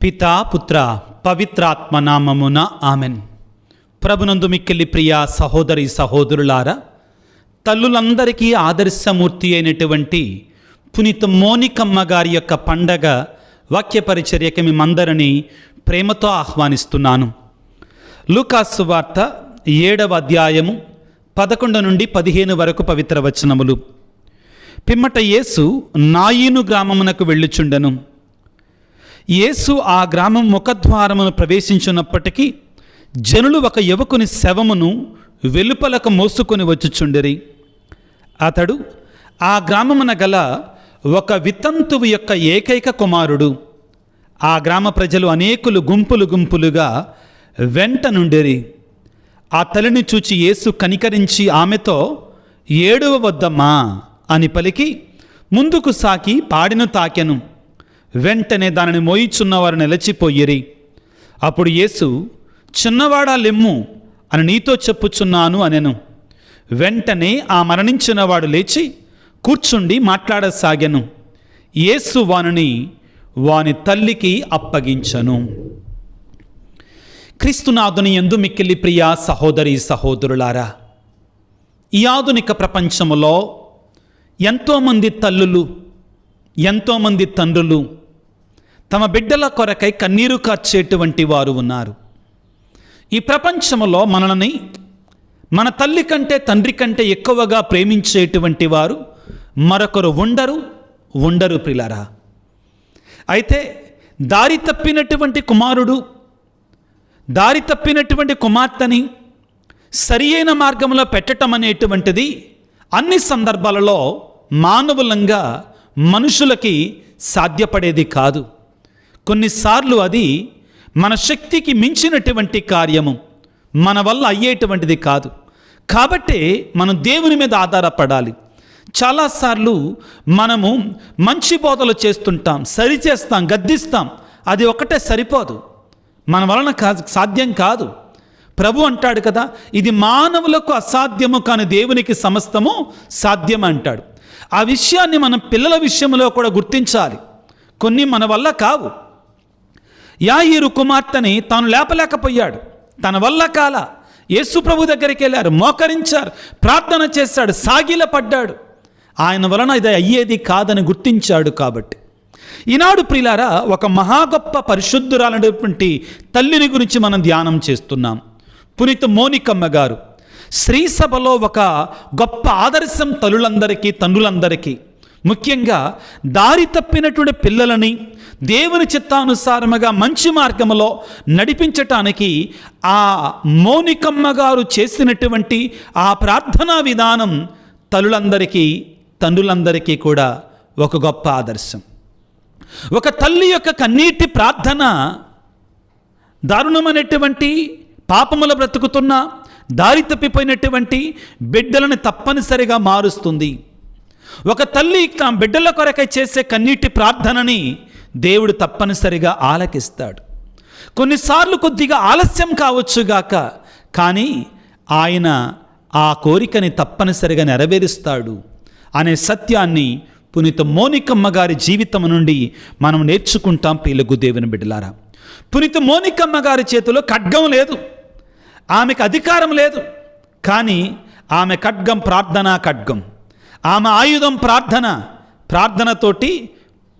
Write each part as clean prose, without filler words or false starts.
పితా పుత్ర పవిత్రాత్మ నామమున ఆమెన్. ప్రభునందు మిక్కిలి ప్రియ సహోదరి సహోదరులారా, తల్లులందరికీ ఆదర్శమూర్తి అయినటువంటి పునీత మోనికమ్మ గారి యొక్క పండగ వాక్య పరిచర్యకి మేమందరినీ ప్రేమతో ఆహ్వానిస్తున్నాను. లూకాసు వార్త 7వ అధ్యాయము 11 నుండి 15 వరకు పవిత్ర వచనములు. పిమ్మట యేసు నాయీను గ్రామమునకు వెళ్ళుచుండెను. యేసు ఆ గ్రామం ముఖద్వారమును ప్రవేశించున్నప్పటికీ జనులు ఒక యువకుని శవమును వెలుపలకు మోసుకొని వచ్చుచుండిరి. అతడు ఆ గ్రామమున గల ఒక వితంతువు యొక్క ఏకైక కుమారుడు. ఆ గ్రామ ప్రజలు అనేకులు గుంపులు గుంపులుగా వెంట నుండిరి. ఆ తల్లిని చూచి యేసు కనికరించి ఆమెతో, "ఏడవ వద్దమ్మా" అని పలికి ముందుకు సాకి పాడిను తాకెను. వెంటనే దానిని మోయిచున్నవారు నిలిచిపోయిరి. అప్పుడు యేసు, "చిన్నవాడా లెమ్ము అని నీతో చెప్పుచున్నాను" అనెను. వెంటనే ఆ మరణించినవాడు లేచి కూర్చుండి మాట్లాడసాగెను. యేసు వాని తల్లికి అప్పగించెను. క్రీస్తునాథుని యందు మిక్కిలి ప్రియ సహోదరి సహోదరులారా, ఈ ఆధునిక ప్రపంచములో ఎంతోమంది తల్లులు, ఎంతోమంది తండ్రులు తమ బిడ్డల కొరకై కన్నీరు కార్చేటువంటి వారు ఉన్నారు. ఈ ప్రపంచంలో మనల్ని మన తల్లి కంటే తండ్రి కంటే ఎక్కువగా ప్రేమించేటువంటి వారు మరొకరు ఉండరు ప్రియులారా. అయితే దారి తప్పినటువంటి కుమారుడు, దారి తప్పినటువంటి కుమార్తెని సరి అయిన మార్గంలో పెట్టడం అనేటువంటిది అన్ని సందర్భాలలో మానవులంగా మనుషులకి సాధ్యపడేది కాదు. కొన్నిసార్లు అది మన శక్తికి మించినటువంటి కార్యము, మన వల్ల అయ్యేటువంటిది కాదు. కాబట్టి మనం దేవుని మీద ఆధారపడాలి. చాలాసార్లు మనము మంచి బోధలు చేస్తుంటాం, సరిచేస్తాం, గద్దిస్తాం. అది ఒకటే సరిపోదు, మన వలన సాధ్యం కాదు. ప్రభు అంటాడు కదా, ఇది మానవులకు అసాధ్యము కానీ దేవునికి సమస్తము సాధ్యం అంటాడు. ఆ విషయాన్ని మనం పిల్లల విషయంలో కూడా గుర్తించాలి. కొన్ని మన వల్ల కావు. యాయీరు కుమార్తెని తాను లేపలేకపోయాడు, తన వల్ల కాల. యేసు ప్రభు దగ్గరికి వెళ్ళారు, మోకరించారు, ప్రార్థన చేశాడు, సాగిలపడ్డాడు. ఆయన వలన ఇది అయ్యేది కాదని గుర్తించాడు. కాబట్టి ఈనాడు ప్రియులారా, ఒక మహా గొప్ప పరిశుద్ధురాలైనటువంటి తల్లిని గురించి మనం ధ్యానం చేస్తున్నాం. పునీత మోనికమ్మ గారు శ్రీ సభలో ఒక గొప్ప ఆదర్శం తల్లులందరికీ, తండ్రులందరికీ. ముఖ్యంగా దారి తప్పినటువంటి పిల్లలని దేవుని చిత్తానుసారముగా మంచి మార్గంలో నడిపించటానికి ఆ మోనికమ్మ గారు చేసినటువంటి ఆ ప్రార్థనా విధానం తల్లులందరికీ, తండ్రులందరికీ కూడా ఒక గొప్ప ఆదర్శం. ఒక తల్లి యొక్క కన్నీటి ప్రార్థన దారుణమైనటువంటి పాపముల బ్రతుకుతున్న దారి తప్పిపోయినటువంటి బిడ్డలను తప్పనిసరిగా మారుస్తుంది. ఒక తల్లి బిడ్డల కొరకై చేసే కన్నీటి ప్రార్థనని దేవుడు తప్పనిసరిగా ఆలకిస్తాడు. కొన్నిసార్లు కొద్దిగా ఆలస్యం కావచ్చుగాక, కానీ ఆయన ఆ కోరికని తప్పనిసరిగా నెరవేరుస్తాడు అనే సత్యాన్ని పునీత మోనికమ్మ గారి జీవితం నుండి మనం నేర్చుకుంటాం. పీలుగు దేవుని బిడ్డలారా, పునీత మోనికమ్మ గారి చేతిలో ఖడ్గం లేదు, ఆమెకు అధికారం లేదు. కానీ ఆమె ఖడ్గం ప్రార్థనా ఖడ్గం, ఆమె ఆయుధం ప్రార్థనతోటి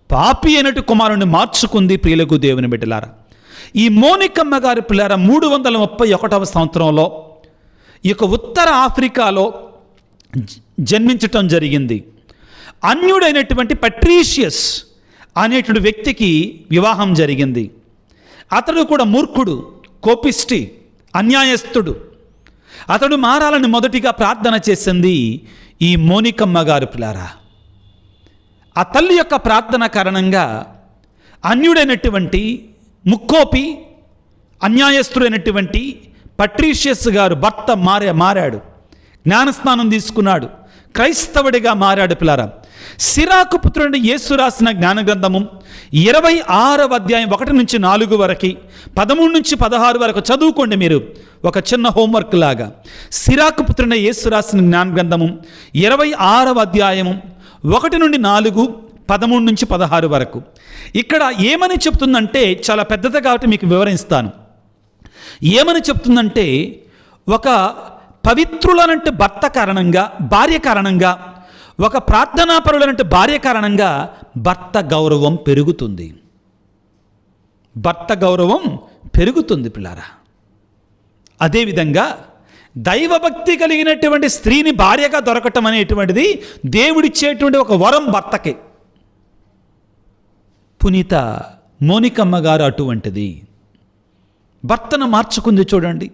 పాపి అయినట్టు కుమారుని మార్చుకుంది. ప్రియులకు దేవుని బిడ్డలారా, ఈ మోనికమ్మ గారి పిల్లారా 331వ సంవత్సరంలో ఈ యొక్క ఉత్తర ఆఫ్రికాలో జన్మించటం జరిగింది. అన్యుడైనటువంటి పట్రీషియస్ అనేటువంటి వ్యక్తికి వివాహం జరిగింది. అతడు కూడా మూర్ఖుడు, కోపిష్టి, అన్యాయస్తుడు. అతడు మారాలని మొదటిగా ప్రార్థన చేసింది ఈ మోనికమ్మ గారు పిల్లారా. ఆ తల్లి యొక్క ప్రార్థన కారణంగా అన్యుడైనటువంటి ముక్కోపి, అన్యాయస్తుడైనటువంటి పట్రీషియస్ గారు భర్త మారాడు. జ్ఞానస్నానం తీసుకున్నాడు, క్రైస్తవుడిగా మారాడు పిల్లారా. సిరాకు పుత్రుడిని యేసు రాసిన జ్ఞాన గ్రంథము 26వ అధ్యాయం 1 నుంచి 4 వరకు, 13 నుంచి 16 వరకు చదువుకోండి మీరు, ఒక చిన్న హోంవర్క్ లాగా. సిరాకు పుత్రుడిని యేసు రాసిన జ్ఞాన గ్రంథము 26వ అధ్యాయము 1 నుండి 4, 13 నుంచి 16 వరకు. ఇక్కడ ఏమని చెప్తుందంటే, చాలా పెద్దది కాబట్టి మీకు వివరిస్తాను. ఏమని చెప్తుందంటే, ఒక పవిత్రులనంటే భర్త కారణంగా, భార్య కారణంగా, ఒక ప్రార్థనాపరులనంటే భార్య కారణంగా భర్త గౌరవం పెరుగుతుంది. భర్త గౌరవం పెరుగుతుంది పిల్లారా. అదేవిధంగా దైవభక్తి కలిగినటువంటి స్త్రీని భార్యగా దొరకటం అనేటువంటిది దేవుడిచ్చేటువంటి ఒక వరం భర్తకి. పునీత మోనికమ్మ గారు అటువంటిది. భర్తను మార్చుకుంది చూడండి.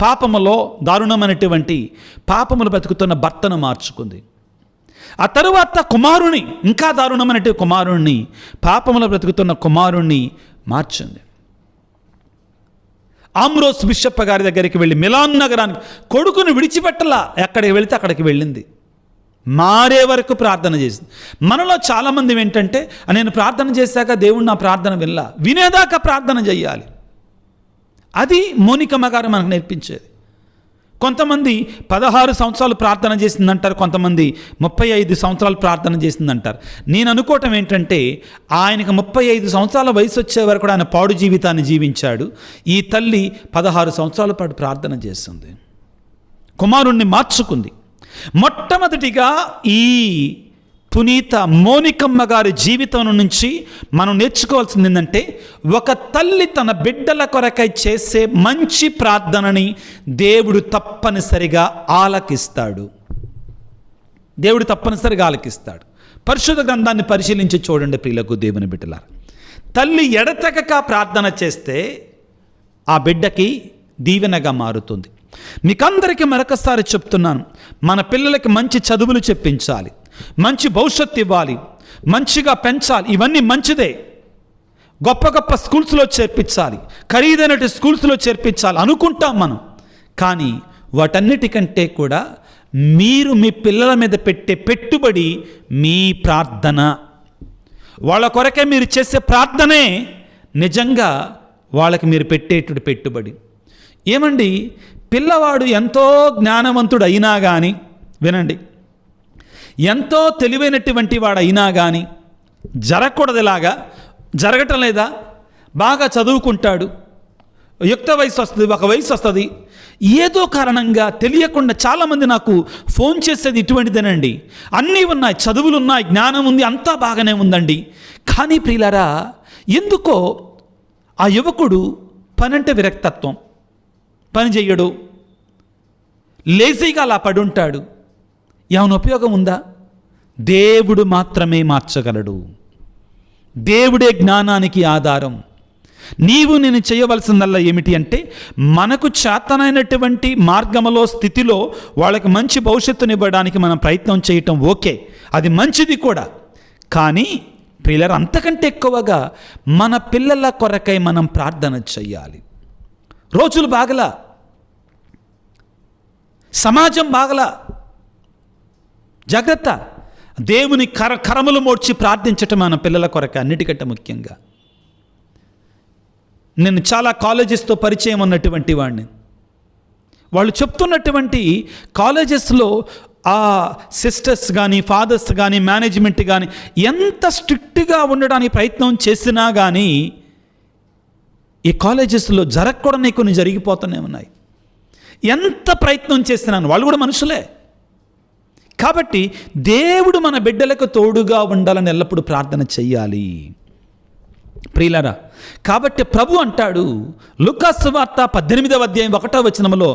పాపములో దారుణమైనటువంటి పాపములు బతుకుతున్న భర్తను మార్చుకుంది. ఆ తరువాత కుమారుని, ఇంకా దారుణమైనటువంటి కుమారుణ్ణి, పాపములో బ్రతుకుతున్న కుమారుణ్ణి మార్చింది. ఆమ్రోస్ బిషప్ గారి దగ్గరికి వెళ్ళి మిలాన్ నగరానికి కొడుకును విడిచిపెట్టలా, ఎక్కడికి వెళితే అక్కడికి వెళ్ళింది. మారే వరకు ప్రార్థన చేసింది. మనలో చాలామంది ఏంటంటే, నేను ప్రార్థన చేశాక దేవుడు నా ప్రార్థన వినేదాకా ప్రార్థన చేయాలి. అది మోనికమ్మ గారు మనకు నేర్పించేది. కొంతమంది 16 సంవత్సరాలు ప్రార్థన చేసిందంటారు, కొంతమంది 35 సంవత్సరాలు ప్రార్థన చేసిందంటారు. నేను అనుకోవటం ఏంటంటే, ఆయనకు 35 సంవత్సరాల వయసు వచ్చే వరకు కూడా ఆయన పాడు జీవితాన్ని జీవించాడు. ఈ తల్లి 16 సంవత్సరాల పాటు ప్రార్థన చేస్తుంది, కుమారుణ్ణి మార్చుకుంది. మొట్టమొదటిగా ఈ పునీత మోనికమ్మ గారి జీవితం నుంచి మనం నేర్చుకోవాల్సింది ఏంటంటే, ఒక తల్లి తన బిడ్డల కొరకై చేసే మంచి ప్రార్థనని దేవుడు తప్పనిసరిగా ఆలకిస్తాడు. దేవుడు తప్పనిసరిగా ఆలకిస్తాడు. పరిశుద్ధ గ్రంథాన్ని పరిశీలించి చూడండి ప్రియులకు దేవుని బిడ్డలారా. తల్లి ఎడతెగక ప్రార్థన చేస్తే ఆ బిడ్డకి దీవెనగా మారుతుంది. మీకందరికీ మరొకసారి చెప్తున్నాను, మన పిల్లలకి మంచి చదువులు చెప్పించాలి, మంచి భవిష్యత్తు ఇవ్వాలి, మంచిగా పెంచాలి. ఇవన్నీ మంచిదే. గొప్ప గొప్ప స్కూల్స్లో చేర్పించాలి, ఖరీదైన స్కూల్స్లో చేర్పించాలి అనుకుంటాం మనం. కానీ వాటన్నిటికంటే కూడా మీరు మీ పిల్లల మీద పెట్టే పెట్టుబడి మీ ప్రార్థన. వాళ్ళ కొరకే మీరు చేసే ప్రార్థనే నిజంగా వాళ్ళకి మీరు పెట్టేటువంటి పెట్టుబడి. ఏమండి, పిల్లవాడు ఎంతో జ్ఞానవంతుడు అయినా కానీ, వినండి, ఎంతో తెలివైనటువంటి వాడు అయినా కానీ జరగకూడదు. ఇలాగా జరగటం లేదా? బాగా చదువుకుంటాడు, యుక్త వయసు వస్తుంది, ఒక వయసు వస్తుంది, ఏదో కారణంగా తెలియకుండా చాలామంది నాకు ఫోన్ చేసేది ఇటువంటిదేనండి. అన్నీ ఉన్నాయి, చదువులు ఉన్నాయి, జ్ఞానం ఉంది, అంతా బాగానే ఉందండి. కానీ ప్రియులారా, ఎందుకో ఆ యువకుడు పనంటే విరక్తత్వం, పని చెయ్యడు, లేజీగా అలా పడుంటాడు. ఏమైనా ఉపయోగం ఉందా? దేవుడు మాత్రమే మార్చగలడు. దేవుడే జ్ఞానానికి ఆధారం. నీవు నేను చేయవలసిందల్లా ఏమిటి అంటే, మనకు చేతనైనటువంటి మార్గంలో, స్థితిలో వాళ్ళకి మంచి భవిష్యత్తునివ్వడానికి మనం ప్రయత్నం చేయటం ఓకే, అది మంచిది కూడా. కానీ పిల్లలు అంతకంటే ఎక్కువగా మన పిల్లల కొరకై మనం ప్రార్థన చెయ్యాలి. రోజులు బాగలా, సమాజం బాగలా, జాగ్రత్త. దేవుని కరములు మోడ్చి ప్రార్థించటం మన పిల్లల కొరకు అన్నిటికంటే ముఖ్యంగా. నేను చాలా కాలేజెస్తో పరిచయం ఉన్నటువంటి వాడిని. వాళ్ళు చెప్తున్నటువంటి కాలేజెస్లో ఆ సిస్టర్స్ కానీ, ఫాదర్స్ కానీ, మేనేజ్మెంట్ కానీ ఎంత స్ట్రిక్ట్గా ఉండడానికి ప్రయత్నం చేసినా కానీ ఈ కాలేజెస్లో జరగకూడని కొన్ని జరిగిపోతూనే ఉన్నాయి. ఎంత ప్రయత్నం చేస్తున్నాను, వాళ్ళు కూడా మనుషులే. కాబట్టి దేవుడు మన బిడ్డలకు తోడుగా ఉండాలని ఎల్లప్పుడూ ప్రార్థన చెయ్యాలి ప్రియులారా. కాబట్టి ప్రభు అంటాడు లూకాసు వార్త 18వ అధ్యాయం 1వ వచనంలో,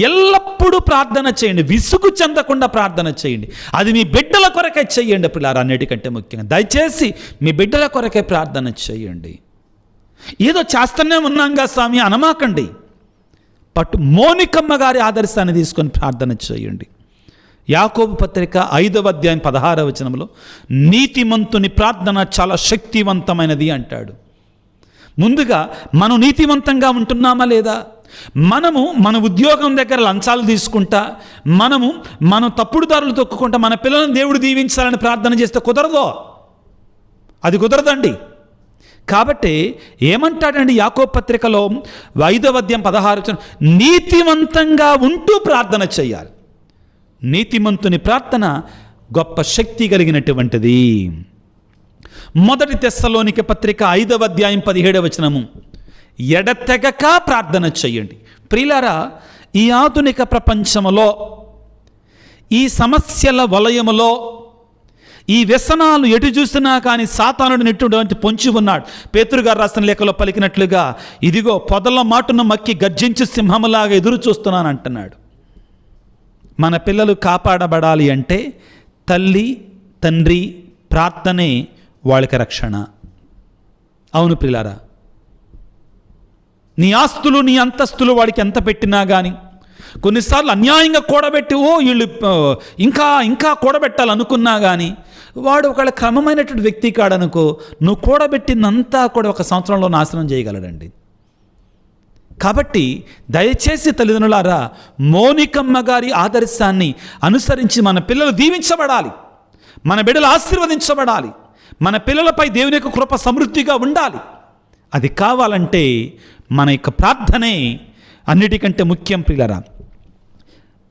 ఎల్లప్పుడూ ప్రార్థన చేయండి, విసుగు చెందకుండా ప్రార్థన చేయండి. అది మీ బిడ్డల కొరకే చెయ్యండి ప్రియులారా. అన్నిటికంటే ముఖ్యంగా దయచేసి మీ బిడ్డల కొరకే ప్రార్థన చేయండి. ఏదో చేస్తూనే ఉన్నాంగా స్వామి అనమాకండి. మోనికమ్మ గారి ఆదర్శాన్ని తీసుకొని ప్రార్థన చేయండి. యాకోబు పత్రిక 5వ అధ్యాయం 16వ వచనంలో, నీతిమంతుని ప్రార్థన చాలా శక్తివంతమైనది అంటాడు. ముందుగా మనం నీతివంతంగా ఉంటున్నామా లేదా? మనము మన ఉద్యోగం దగ్గర లంచాలు తీసుకుంటా, మనం తప్పుడు దారులు తొక్కుకుంటా మన పిల్లలను దేవుడు దీవించాలని ప్రార్థన చేస్తే కుదరదో, అది కుదరదండి. కాబట్టి ఏమంటాడండి యాకోబు పత్రికలో 5వ అధ్యాయం 16 నీతివంతంగా ఉంటూ ప్రార్థన చేయాలి. నీతిమంతుని ప్రార్థన గొప్ప శక్తి కలిగినటువంటిది. మొదటి తెస్సలోనిక పత్రిక 5వ అధ్యాయం 17వ వచనము, ఎడతెగక ప్రార్థన చెయ్యండి. ప్రియులారా, ఈ ఆధునిక ప్రపంచములో, ఈ సమస్యల వలయములో, ఈ వ్యసనాలు ఎటు చూసినా కానీ సాతానుడు నెట్టుటువంటి పొంచి ఉన్నాడు. పేతురు గారు రాసిన లేఖలో పలికినట్లుగా, ఇదిగో పొదల మాటున మక్కి గర్జించు సింహములాగా ఎదురు చూస్తున్నాను అంటున్నాడు. మన పిల్లలు కాపాడబడాలి అంటే తల్లి తండ్రి ప్రార్థనే వాళ్ళకి రక్షణ. అవును ప్రియులారా, నీ ఆస్తులు నీ అంతస్తులు వాడికి ఎంత పెట్టినా కానీ, కొన్నిసార్లు అన్యాయంగా కూడబెట్టి వీళ్ళు ఇంకా ఇంకా కూడబెట్టాలనుకున్నా కానీ వాడు ఒకవేళ క్రమమైనటువంటి వ్యక్తి కాడనుకో, నువ్వు కూడబెట్టినంతా కూడా ఒక సంవత్సరంలో నాశనం చేయగలడండి. కాబట్టి దయచేసి తల్లిదండ్రులారా, మోనికమ్మ గారి ఆదర్శాన్ని అనుసరించి మన పిల్లలు దీవించబడాలి, మన బిడ్డలు ఆశీర్వదించబడాలి, మన పిల్లలపై దేవుని యొక్క కృప సమృద్ధిగా ఉండాలి. అది కావాలంటే మన యొక్క ప్రార్థనే అన్నిటికంటే ముఖ్యం ప్రియులారా.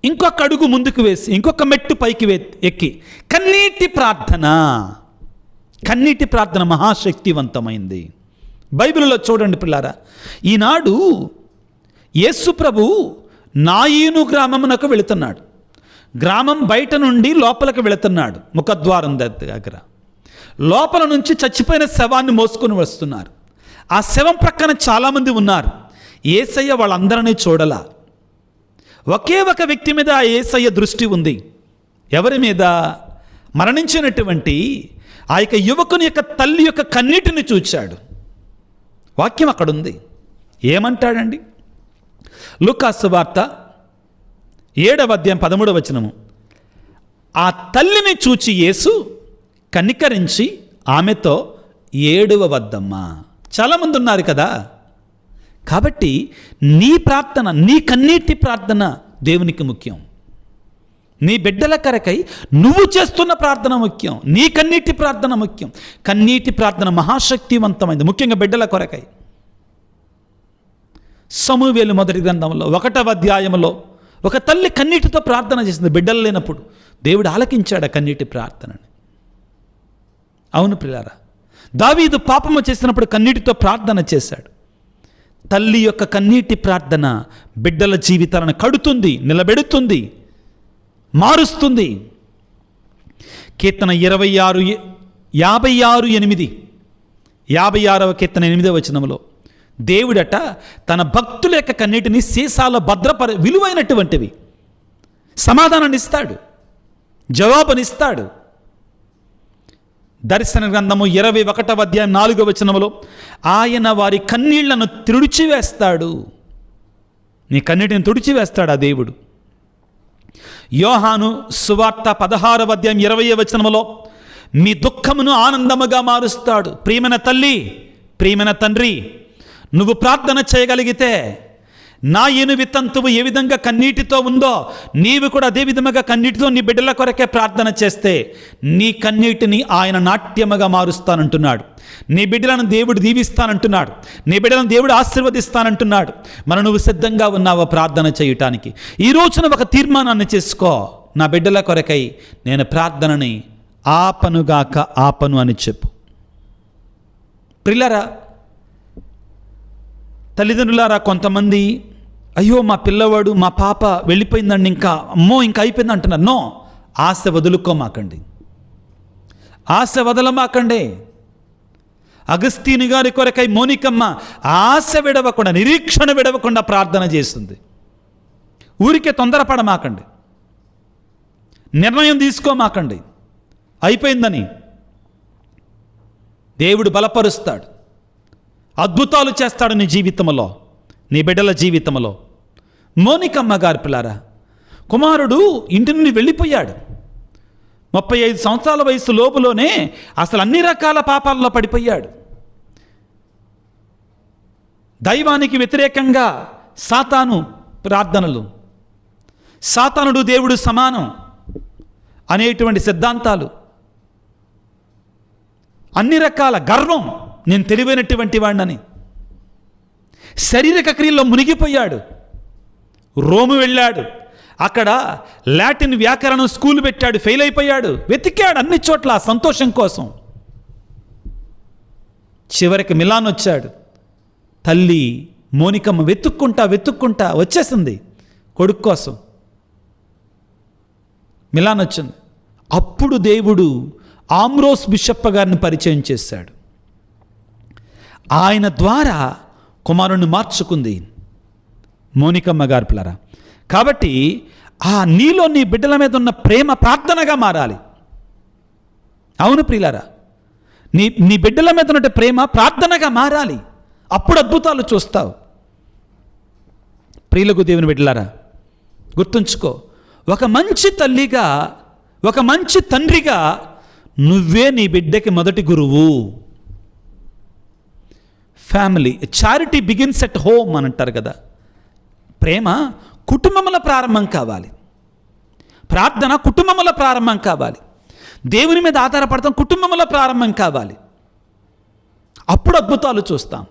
ఇంకొక అడుగు ముందుకు వేసి, ఇంకొక మెట్టు పైకి ఎక్కి కన్నీటి ప్రార్థన. కన్నీటి ప్రార్థన మహాశక్తివంతమైంది. బైబిల్లో చూడండి ప్రియులారా, ఈనాడు యేసు ప్రభు నాయీను గ్రామమునకు వెళుతున్నాడు. గ్రామం బయట నుండి లోపలికి వెళుతున్నాడు. ముఖద్వారం దగ్గర లోపల నుంచి చచ్చిపోయిన శవాన్ని మోసుకొని వస్తున్నారు. ఆ శవం ప్రక్కన చాలామంది ఉన్నారు. యేసయ్య వాళ్ళందరినీ చూడలా. ఒకే ఒక వ్యక్తి మీద ఆ యేసయ్య దృష్టి ఉంది. ఎవరి మీద? మరణించినటువంటి ఆ యొక్క యువకుని యొక్క తల్లి యొక్క కన్నీటిని చూచాడు. వాక్యం అక్కడుంది. ఏమంటాడండి? లూకాసు వార్త 7వ అధ్యాయం 13వ వచనము, ఆ తల్లిని చూచి యేసు కనికరించి ఆమెతో ఏడవవద్దమ్మా. చాలామంది ఉన్నారు కదా. కాబట్టి నీ ప్రార్థన, నీ కన్నీటి ప్రార్థన దేవునికి ముఖ్యం. నీ బిడ్డల కొరకై నువ్వు చేస్తున్న ప్రార్థన ముఖ్యం. నీ కన్నీటి ప్రార్థన ముఖ్యం. కన్నీటి ప్రార్థన మహాశక్తివంతమైంది, ముఖ్యంగా బిడ్డల కొరకై. సమూయేలు మొదటి గ్రంథంలో 1వ అధ్యాయంలో ఒక తల్లి కన్నీటితో ప్రార్థన చేసింది. బిడ్డలు లేనప్పుడు దేవుడు ఆలకించాడు ఆ కన్నీటి ప్రార్థనని. అవును ప్రియులారా, దావీదు పాపము చేసినప్పుడు కన్నీటితో ప్రార్థన చేశాడు. తల్లి యొక్క కన్నీటి ప్రార్థన బిడ్డల జీవితాలను కడుతుంది, నిలబెడుతుంది, మారుస్తుంది. కీర్తన 56:8, 56వ కీర్తన 8వ వచనంలో దేవుడట తన భక్తుల యొక్క కన్నీటిని సీసాలో విలువైనటువంటివి సమాధానాన్ని ఇస్తాడు, జవాబునిస్తాడు. దర్శన గ్రంథము 21వ అధ్యాయం 4వ వచనములో ఆయన వారి కన్నీళ్లను తుడిచివేస్తాడు. నీ కన్నీటిని తుడిచివేస్తాడు ఆ దేవుడు. యోహాను సువార్త 16వ అధ్యాయం 20వ వచనములో మీ దుఃఖమును ఆనందముగా మారుస్తాడు. ప్రియమైన తల్లి, ప్రియమైన తండ్రి, నువ్వు ప్రార్థన చేయగలిగితే నా ఏనువి తంతువు ఏ విధంగా కన్నీటితో ఉందో నీవు కూడా అదే విధముగా కన్నీటితో నీ బిడ్డల కొరకే ప్రార్థన చేస్తే నీ కన్నీటిని ఆయన నాట్యముగా మారుస్తానంటున్నాడు. నీ బిడ్డలను దేవుడు దీవిస్తానంటున్నాడు. నీ బిడ్డలను దేవుడు ఆశీర్వదిస్తానంటున్నాడు. మరి నువ్వు సిద్ధంగా ఉన్నావో ప్రార్థన చేయటానికి? ఈ రోజున ఒక తీర్మానాన్ని చేసుకో. నా బిడ్డల కొరకై నేను ప్రార్థనని ఆపనుగాక ఆపను అని చెప్పు. ప్రియులారా, తల్లిదండ్రులారా, కొంతమంది అయ్యో మా పిల్లవాడు మా పాప వెళ్ళిపోయిందండి, ఇంకా అమ్మో ఇంకా అయిపోయింది అంటున్నారు. నో, ఆశ వదులుకోమాకండి, ఆశ వదలమాకండి. అగస్తీని గారి కొరకై మోనికమ్మ ఆశ విడవకుండా, నిరీక్షణ విడవకుండా ప్రార్థన చేస్తుంది. ఊరికే తొందరపడమాకండి, నిర్ణయం తీసుకోమాకండి అయిపోయిందని. దేవుడు బలపరుస్తాడు, అద్భుతాలు చేస్తాడు నీ జీవితంలో, నీ బిడ్డల జీవితంలో. మోనికమ్మ గారి పిల్లారా, కుమారుడు ఇంటి నుండి వెళ్ళిపోయాడు. 35 సంవత్సరాల వయసు లోపులోనే అసలు అన్ని రకాల పాపాలలో పడిపోయాడు. దైవానికి వ్యతిరేకంగా సాతాను ప్రార్థనలు, సాతానుడు దేవుడు సమానం అనేటువంటి సిద్ధాంతాలు, అన్ని రకాల గర్వం, నేను తెలివైనటువంటి వాడినని, శారీరక క్రియల్లో మునిగిపోయాడు. రోము వెళ్ళాడు, అక్కడ లాటిన్ వ్యాకరణం స్కూల్ పెట్టాడు, ఫెయిల్ అయిపోయాడు. వెతికాడు అన్ని చోట్ల సంతోషం కోసం. చివరికి మిలాన్ వచ్చాడు. తల్లి మోనికమ్మ వెతుక్కుంటా వచ్చేసింది కొడుకు కోసం. మిలాన్ వచ్చింది. అప్పుడు దేవుడు ఆమ్రోస్ బిషప్ గారిని పరిచయం చేశాడు. ఆయన ద్వారా కుమారుణ్ణి మార్చుకుంది మోనికమ్మ గారు పిల్లరా. కాబట్టి నీలో నీ బిడ్డల మీద ఉన్న ప్రేమ ప్రార్థనగా మారాలి. అవును ప్రియులారా, నీ బిడ్డల మీద ఉన్న ప్రేమ ప్రార్థనగా మారాలి. అప్పుడు అద్భుతాలు చూస్తావు. ప్రియులకు దేవుని బిడ్డలారా, గుర్తుంచుకో, ఒక మంచి తల్లిగా, ఒక మంచి తండ్రిగా నువ్వే నీ బిడ్డకి మొదటి గురువు. Family charity begins at home అని అంటారు కదా. ప్రేమ కుటుంబంలో ప్రారంభం కావాలి. ప్రార్థన కుటుంబంలో ప్రారంభం కావాలి. దేవుని మీద ఆధారపడతాం కుటుంబంలో ప్రారంభం కావాలి. అప్పుడు అద్భుతాలు చూస్తాం,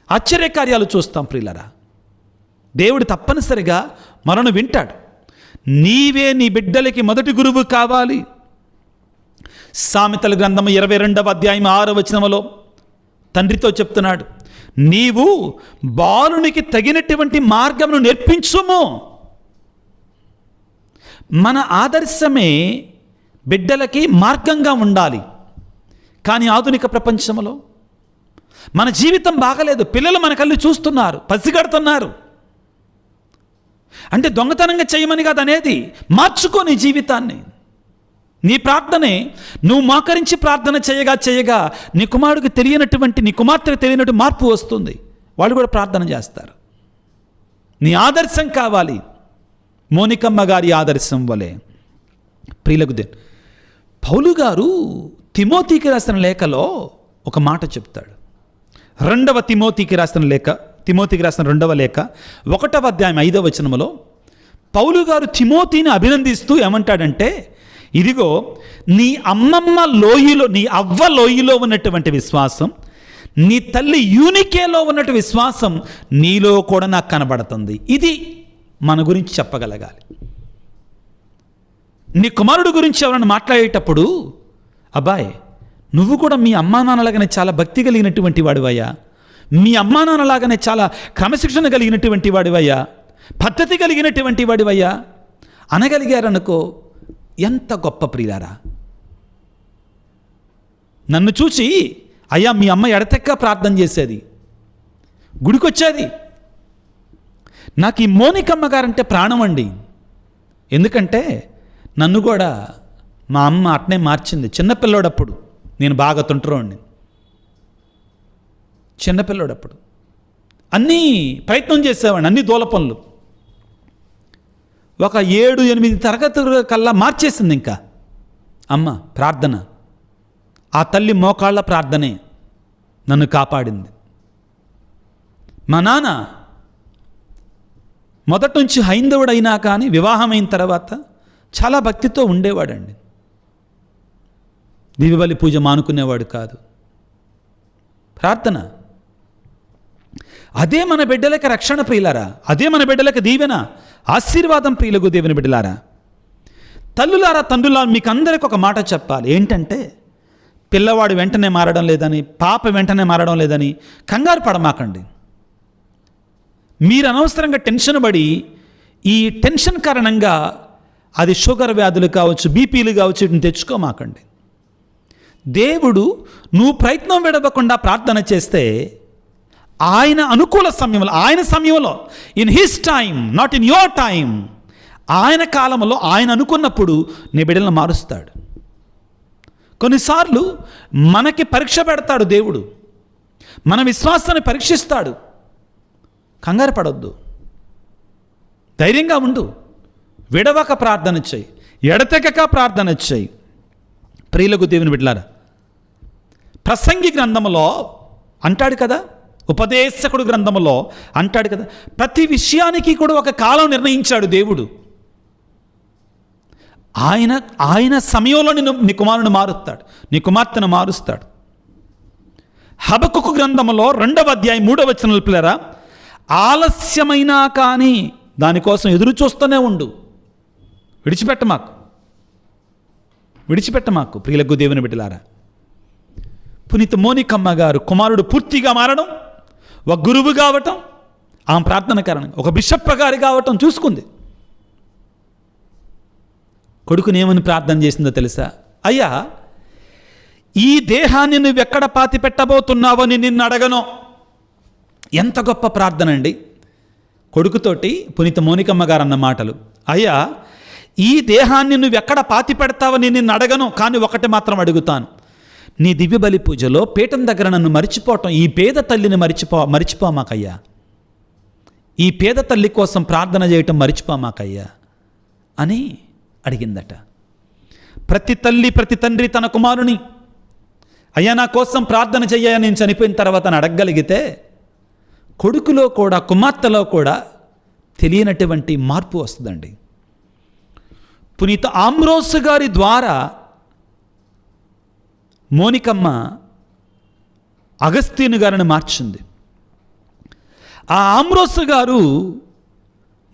ఆశ్చర్యకార్యాలు చూస్తాం. ప్రియులరా, దేవుడు తప్పనిసరిగా మనను వింటాడు. నీవే నీ బిడ్డలకి మొదటి గురువు కావాలి. సామెతల గ్రంథము 22వ అధ్యాయం 6వ వచనములో తండ్రితో చెప్తున్నాడు, నీవు బాలునికి తగినటువంటి మార్గమును నేర్పించుము. మన ఆదర్శమే బిడ్డలకి మార్గంగా ఉండాలి. కానీ ఆధునిక ప్రపంచంలో మన జీవితం బాగలేదు. పిల్లలు మన కళ్ళు చూస్తున్నారు, పసిగడుతున్నారు. అంటే దొంగతనంగా చేయమని కాదు అనేది, మార్చుకో నీ జీవితాన్ని. నీ ప్రార్థనే నువ్వు మోకరించి ప్రార్థన చేయగా నీ కుమారుడికి తెలియనటువంటి, నీ కుమార్తెకు తెలియనట్టు మార్పు వస్తుంది. వాళ్ళు కూడా ప్రార్థన చేస్తారు. నీ ఆదర్శం కావాలి, మోనికమ్మ గారి ఆదర్శం వలె. ప్రియులకు పౌలు గారు తిమోతికి రాసిన లేఖలో ఒక మాట చెప్తాడు. 2వ తిమోతికి రాసిన లేఖ, తిమోతికి రాసిన 2వ లేఖ 1వ అధ్యాయం 5వ వచనములో పౌలు గారు తిమోతిని అభినందిస్తూ ఏమంటాడంటే, ఇదిగో నీ అమ్మమ్మ లోయలో, నీ అవ్వ లోయలో ఉన్నటువంటి విశ్వాసం, నీ తల్లి యూనికేలో ఉన్నట్టు విశ్వాసం నీలో కూడా నాకు కనబడుతుంది. ఇది మన గురించి చెప్పగలగాలి. నీ కుమారుడు గురించి ఎవరైనా మాట్లాడేటప్పుడు, అబ్బాయి నువ్వు కూడా మీ అమ్మా నాన్నలాగానే చాలా భక్తి కలిగినటువంటి వాడివయ్యా, మీ అమ్మా నాన్నలాగానే చాలా క్రమశిక్షణ కలిగినటువంటి వాడివయ్యా, పద్ధతి కలిగినటువంటి వాడివయ్యా అనగలిగారనుకో, ఎంత గొప్ప ప్రియులారా. నన్ను చూసి, అయ్యా మీ అమ్మ ఎడతెక్క ప్రార్థన చేసేది, గుడికొచ్చేది. నాకు ఈ మోనికమ్మ గారంటే ప్రాణం అండి. ఎందుకంటే నన్ను కూడా మా అమ్మ అట్నే మార్చింది. చిన్నపిల్లోడప్పుడు నేను బాగా తుంటరోండి. చిన్నపిల్లోడప్పుడు అన్నీ ప్రయత్నం చేసేవాడిని, అన్ని దూల పనులు. ఒక 7-8 తరగతుల కల్లా మార్చేసింది ఇంకా అమ్మ ప్రార్థన. ఆ తల్లి మోకాళ్ళ ప్రార్థనే నన్ను కాపాడింది. మా నాన్న మొదటి నుంచి హైందవుడైనా కానీ వివాహమైన తర్వాత చాలా భక్తితో ఉండేవాడండి. దివ్యబలి పూజ మానుకునేవాడు కాదు. ప్రార్థన అదే మన బిడ్డలకి రక్షణ ప్రియులారా, అదే మన బిడ్డలకి దీవెన, ఆశీర్వాదం ప్రియులకు దేవుని బిడ్డలారా. తల్లులారా, తండ్రులారా, మీకు అందరికి ఒక మాట చెప్పాలి. ఏంటంటే, పిల్లవాడు వెంటనే మారడం లేదని, పాప వెంటనే మారడం లేదని కంగారు పడమాకండి. మీరు అనవసరంగా టెన్షన్ పడి, ఈ టెన్షన్ కారణంగా అది షుగర్ వ్యాధులు కావచ్చు, బీపీలు కావచ్చు, వీటిని తెచ్చుకోమాకండి. దేవుడు నువ్వు ప్రయత్నం విడవకుండా ప్రార్థన చేస్తే ఆయన అనుకూల సమయంలో, ఆయన సమయంలో, in his time, not in your time, ఆయన కాలంలో ఆయన అనుకున్నప్పుడు నీ బిడ్డలను మారుస్తాడు. కొన్నిసార్లు మనకి పరీక్ష పెడతాడు దేవుడు, మన విశ్వాసాన్ని పరీక్షిస్తాడు. కంగారు పడొద్దు, ధైర్యంగా ఉండు, విడవక ప్రార్థన చేయి, ఎడతెగక ప్రార్థన చేయి. ప్రియులకు దేవుని బిడ్డలారా, ప్రసంగి గ్రంథములో అంటాడు కదా, ఉపదేశకుడు గ్రంథములో అంటాడు కదా, ప్రతి విషయానికి కూడా ఒక కాలం నిర్ణయించాడు దేవుడు. ఆయన సమయంలో నీ కుమారుని మారుస్తాడు, నీ కుమార్తెను మారుస్తాడు. హబక్కుకు గ్రంథములో 2వ అధ్యాయం 3వ వచనం పిల్లరా, ఆలస్యమైనా కానీ దానికోసం ఎదురు చూస్తూనే ఉండు, విడిచిపెట్టమాకు ప్రియులకు దేవుని బిడ్డలారా. పునీత మోనికమ్మ గారు కుమారుడు పూర్తిగా మారడం, ఒక గురువు కావటం, ఆమె ప్రార్థన కారణంగా ఒక బిషప్ గారి కావటం చూసుకుంది. కొడుకుని ఏమని ప్రార్థన చేసిందో తెలుసా? అయ్యా, ఈ దేహాన్ని నువ్వెక్కడ పాతి పెట్టబోతున్నావో నిన్ను అడగను. ఎంత గొప్ప ప్రార్థన అండి. కొడుకుతోటి పునీత మోనికమ్మ గారు అన్న మాటలు, అయ్యా, ఈ దేహాన్ని నువ్వెక్కడ పాతి పెడతావో నిన్ను అడగను, కానీ ఒకటి మాత్రం అడుగుతాను. నీ దివ్య బలి పూజలో పీఠం దగ్గర నన్ను మరిచిపోవటం, ఈ పేద తల్లిని మరిచిపోమాకయ్యా. ఈ పేద తల్లి కోసం ప్రార్థన చేయటం మరిచిపోమాకయ్యా అని అడిగిందట. ప్రతి తల్లి ప్రతి తండ్రి తన కుమారుని, అయ్యా నా కోసం ప్రార్థన చెయ్యా నేను చనిపోయిన తర్వాత అని అడగగలిగితే, కొడుకులో కూడా కుమార్తెలో కూడా తెలియనటువంటి మార్పు వస్తుందండి. పునీత ఆంబ్రోస్ గారి ద్వారా మోనికమ్మ అగస్త్యను గారిని మార్చింది. ఆ ఆంబ్రోస్ గారు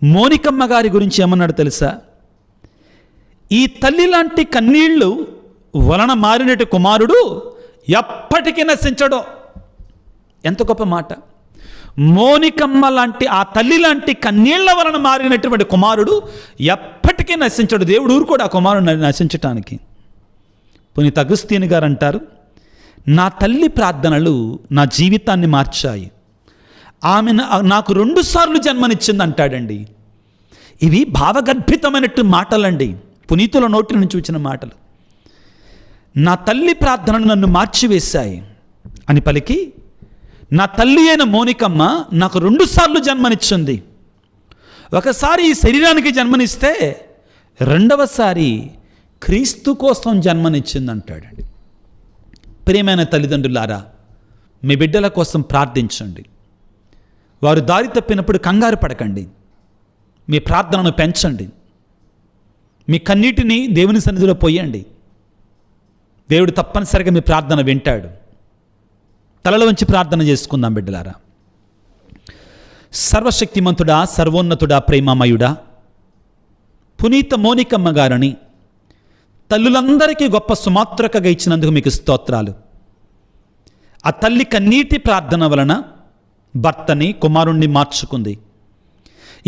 మోనికమ్మ గారి గురించి ఏమన్నాడు తెలుసా? ఈ తల్లి లాంటి కన్నీళ్లు వలన మారినటి కుమారుడు ఎప్పటికీ నశించడో. ఎంత గొప్ప మాట. మోనికమ్మ లాంటి ఆ తల్లి లాంటి కన్నీళ్ల వలన మారినటువంటి కుమారుడు ఎప్పటికీ నశించడు. దేవుడు ఊరుకోడు ఆ కుమారుడు నశించటానికి. పునీత అగస్త్యను గారు అంటారు, నా తల్లి ప్రార్థనలు నా జీవితాన్ని మార్చాయి. ఆమె నాకు 2 సార్లు జన్మనిచ్చింది అంటాడండి. ఇవి భావగర్భితమైనట్టు మాటలండి, పునీతుల నోటి నుంచి వచ్చిన మాటలు. నా తల్లి ప్రార్థనలు నన్ను మార్చివేశాయి అని పలికి, నా తల్లి అయిన మోనికమ్మ నాకు 2 సార్లు జన్మనిచ్చింది. ఒకసారి ఈ శరీరానికి జన్మనిస్తే రెండవసారి క్రీస్తు కోసం జన్మనిచ్చింది అంటాడండి. ప్రియమైన తల్లిదండ్రులారా, మీ బిడ్డల కోసం ప్రార్థించండి. వారు దారి తప్పినప్పుడు కంగారు పడకండి. మీ ప్రార్థనను పెంచండి. మీ కన్నీటిని దేవుని సన్నిధిలో పోయండి. దేవుడు తప్పనిసరిగా మీ ప్రార్థన వింటాడు. తలలో వంచి ప్రార్థన చేసుకుందాం బిడ్డలారా. సర్వశక్తిమంతుడా, సర్వోన్నతుడా, ప్రేమమయుడా, పునీత మోనికమ్మ గారిని తల్లులందరికీ గొప్ప సుమాత్రకగా ఇచ్చినందుకు మీకు స్తోత్రాలు. ఆ తల్లి కన్నీటి ప్రార్థన వలన భర్తని కుమారుణ్ణి మార్చుకుంది.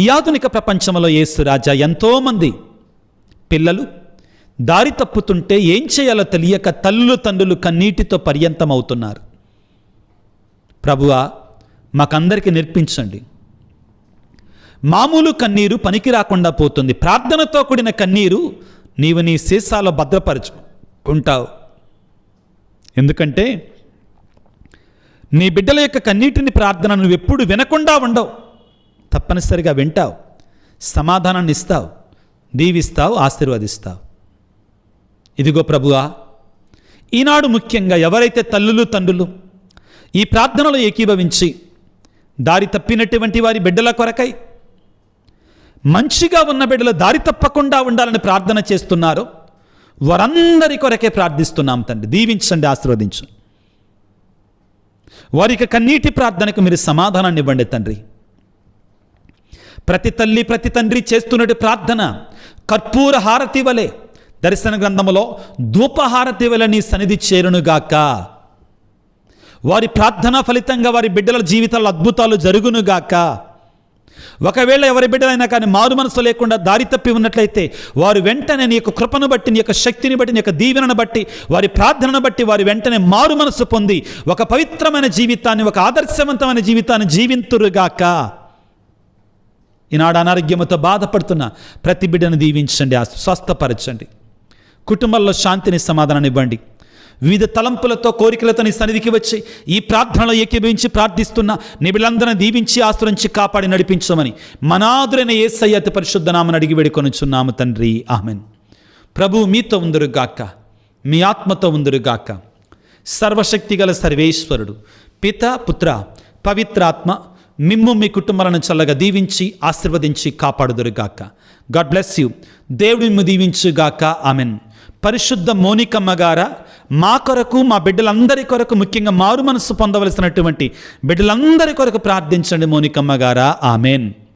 ఈ ఆధునిక ప్రపంచంలో యేసు రాజా ఎంతోమంది పిల్లలు దారి తప్పుతుంటే ఏం చేయాలో తెలియక తల్లులు తండ్రులు కన్నీటితో పర్యంతమవుతున్నారు. ప్రభువా, మాకందరికీ నేర్పించండి. మామూలు కన్నీరు పనికి రాకుండా పోతుంది. ప్రార్థనతో కూడిన కన్నీరు నీవు నీ సీసాలో భద్రపరుచుకుంటావు. ఎందుకంటే నీ బిడ్డల యొక్క కన్నీటిని ప్రార్థన నువ్వు ఎప్పుడు వినకుండా ఉండవు. తప్పనిసరిగా వింటావు, సమాధానాన్ని ఇస్తావు, దీవిస్తావు, ఆశీర్వదిస్తావు. ఇదిగో ప్రభువా, ఈనాడు ముఖ్యంగా ఎవరైతే తల్లులు తండ్రులు ఈ ప్రార్థనలో ఏకీభవించి దారి తప్పినటువంటి వారి బిడ్డల కొరకై, మంచిగా ఉన్న బిడ్డలు దారి తప్పకుండా ఉండాలని ప్రార్థన చేస్తున్నారో వారందరి కొరకే ప్రార్థిస్తున్నాం తండ్రి. దీవించండి, ఆశీర్వదించు. వారికి కన్నీటి ప్రార్థనకు మీరు సమాధానాన్ని ఇవ్వండి తండ్రి. ప్రతి తల్లి ప్రతి తండ్రి చేస్తున్నటి ప్రార్థన కర్పూర హారతి వలె దర్శన గ్రంథములో ధూపహారతి వలె నీ సన్నిధి చేరునుగాక. వారి ప్రార్థన ఫలితంగా వారి బిడ్డల జీవితాల్లో అద్భుతాలు జరుగునుగాక. ఒకవేళ ఎవరి బిడ్డలైనా కానీ మారు మనసు లేకుండా దారి తప్పి ఉన్నట్లయితే వారు వెంటనే నీ యొక్క కృపను బట్టి, నీ యొక్క శక్తిని బట్టి, నీ యొక్క దీవెనను బట్టి, వారి ప్రార్థనను బట్టి వారి వెంటనే మారు మనసు పొంది ఒక పవిత్రమైన జీవితాన్ని, ఒక ఆదర్శవంతమైన జీవితాన్ని జీవింతురుగాక. ఈనాడు అనారోగ్యముతో బాధపడుతున్న ప్రతి బిడ్డను దీవించండి, స్వస్థపరచండి. కుటుంబాల్లో శాంతిని, సమాధానాన్ని ఇవ్వండి. వివిధ తలంపులతో కోరికలతో నీ సన్నిధికి వచ్చి ఈ ప్రార్థనలో ఏకీభవించి ప్రార్థిస్తున్న నీ బిడ్డలందరినీ దీవించి ఆశ్రయించి కాపాడి నడిపించమని మనాదురైన యేసయ్య అతి పరిశుద్ధ నామమున అడిగి వేడుకొనుచున్నాము తండ్రి, ఆమెన్. ప్రభువు మీతో ఉందురుగాక, మీ ఆత్మతో ఉందురుగాక. సర్వశక్తిగల సర్వేశ్వరుడు పిత, పుత్ర, పవిత్రాత్మ మిమ్ము మీ కుటుంబాలను చల్లగా దీవించి ఆశీర్వదించి కాపాడుదురుగాక. God bless you. దేవుడు మిమ్ము దీవించుగాక, ఆమెన్. పరిశుద్ధ మోనికమ్మ గారా, మా కొరకు, మా బిడ్డలందరి కొరకు, ముఖ్యంగా మారు మనసు పొందవలసినటువంటి బిడ్డలందరి కొరకు ప్రార్థించండి మోనికమ్మ గారా, ఆమెన్.